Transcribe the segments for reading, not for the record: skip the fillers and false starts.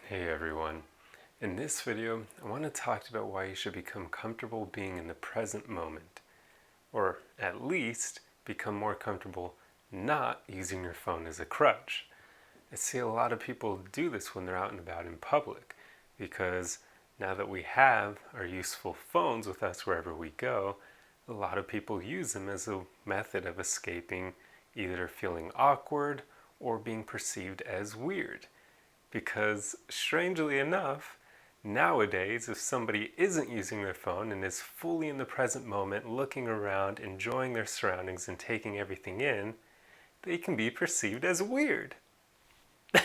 Hey everyone. In this video, I want to talk about why you should become comfortable being in the present moment, or at least become more comfortable not using your phone as a crutch. I see a lot of people do this when they're out and about in public, because now that we have our useful phones with us wherever we go, a lot of people use them as a method of escaping either feeling awkward or being perceived as weird. Because, strangely enough, nowadays, if somebody isn't using their phone and is fully in the present moment, looking around, enjoying their surroundings, and taking everything in, they can be perceived as weird.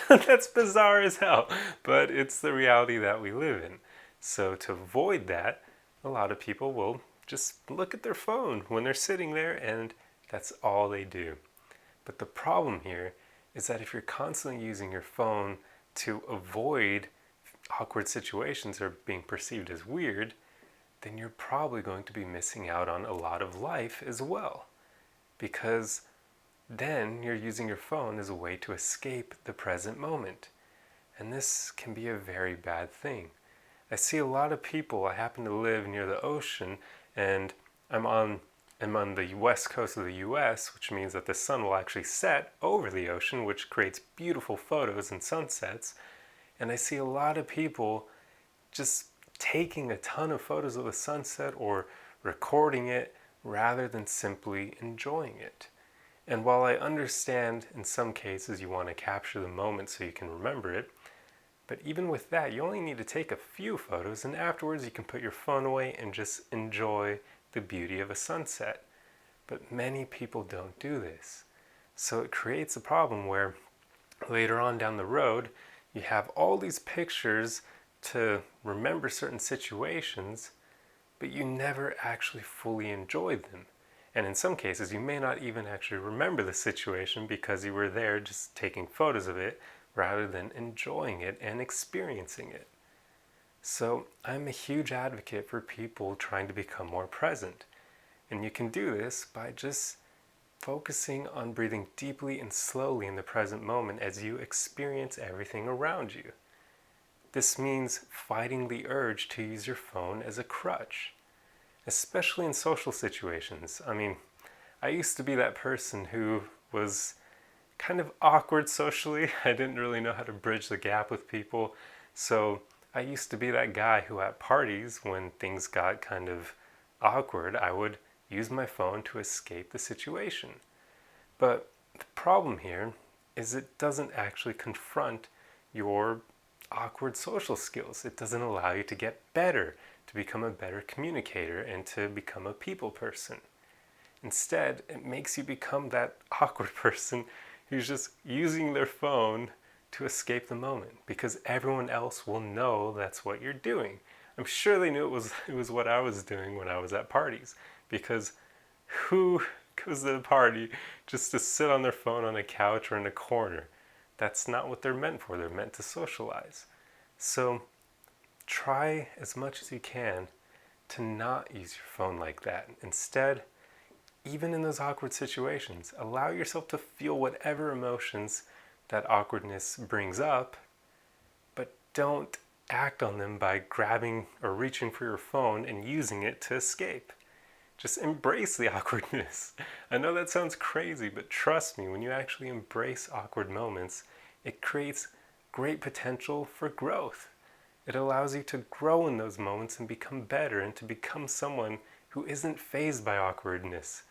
That's bizarre as hell, but it's the reality that we live in. So, to avoid that, a lot of people will just look at their phone when they're sitting there, and that's all they do. But the problem here is that if you're constantly using your phone to avoid awkward situations or being perceived as weird, then you're probably going to be missing out on a lot of life as well. Because then you're using your phone as a way to escape the present moment. And this can be a very bad thing. I see a lot of people. I happen to live near the ocean, and I'm on the west coast of the US, which means that the sun will actually set over the ocean, which creates beautiful photos and sunsets. And I see a lot of people just taking a ton of photos of the sunset or recording it rather than simply enjoying it. And while I understand in some cases you want to capture the moment so you can remember it, but even with that, you only need to take a few photos, and afterwards you can put your phone away and just enjoy the beauty of a sunset. But many people don't do this. So it creates a problem where later on down the road, you have all these pictures to remember certain situations, but you never actually fully enjoyed them. And in some cases, you may not even actually remember the situation because you were there just taking photos of it rather than enjoying it and experiencing it. So I'm a huge advocate for people trying to become more present. And you can do this by just focusing on breathing deeply and slowly in the present moment as you experience everything around you. This means fighting the urge to use your phone as a crutch, especially in social situations. I used to be that person who was kind of awkward socially. I didn't really know how to bridge the gap with people. So I used to be that guy who at parties, when things got kind of awkward, I would use my phone to escape the situation. But the problem here is it doesn't actually confront your awkward social skills. It doesn't allow you to get better, to become a better communicator, and to become a people person. Instead, it makes you become that awkward person who's just using their phone to escape the moment because everyone else will know that's what you're doing. I'm sure they knew it was what I was doing when I was at parties, because who goes to a party just to sit on their phone on a couch or in a corner? That's not what they're meant for. They're meant to socialize. So try as much as you can to not use your phone like that. Instead, even in those awkward situations, allow yourself to feel whatever emotions that awkwardness brings up, but don't act on them by grabbing or reaching for your phone and using it to escape. Just embrace the awkwardness. I know that sounds crazy, but trust me, when you actually embrace awkward moments, it creates great potential for growth. It allows you to grow in those moments and become better and to become someone who isn't fazed by awkwardness.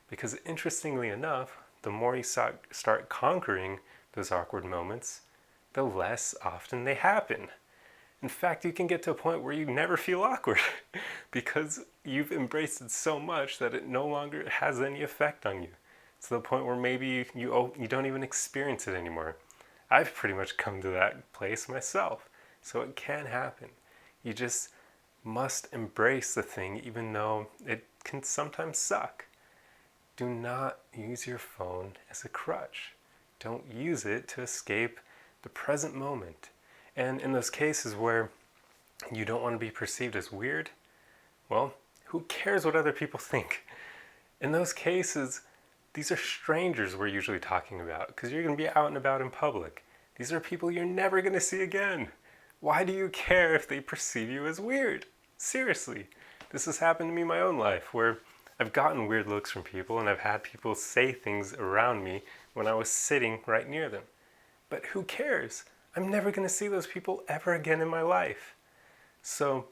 Because interestingly enough, the more you start conquering those awkward moments, the less often they happen. In fact, you can get to a point where you never feel awkward because you've embraced it so much that it no longer has any effect on you. To the point where maybe you don't even experience it anymore. I've pretty much come to that place myself. So it can happen. You just must embrace the thing even though it can sometimes suck. Do not use your phone as a crutch. Don't use it to escape the present moment. And in those cases where you don't want to be perceived as weird, well, who cares what other people think? In those cases, these are strangers we're usually talking about because you're going to be out and about in public. These are people you're never going to see again. Why do you care if they perceive you as weird? Seriously, this has happened to me in my own life where I've gotten weird looks from people and I've had people say things around me when I was sitting right near them. But who cares? I'm never going to see those people ever again in my life. So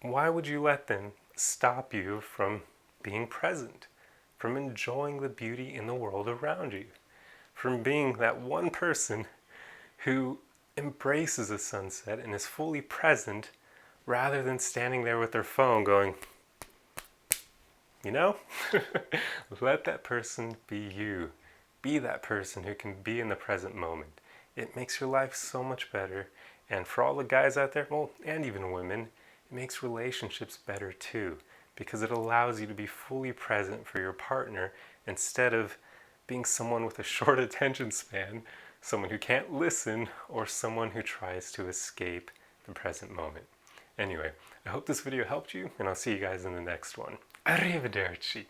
why would you let them stop you from being present, from enjoying the beauty in the world around you, from being that one person who embraces a sunset and is fully present rather than standing there with their phone going, you know? Let that person be you. Be that person who can be in the present moment. It makes your life so much better. And for all the guys out there, well, and even women, it makes relationships better too, because it allows you to be fully present for your partner instead of being someone with a short attention span, someone who can't listen, or someone who tries to escape the present moment. Anyway, I hope this video helped you, and I'll see you guys in the next one. Arrivederci!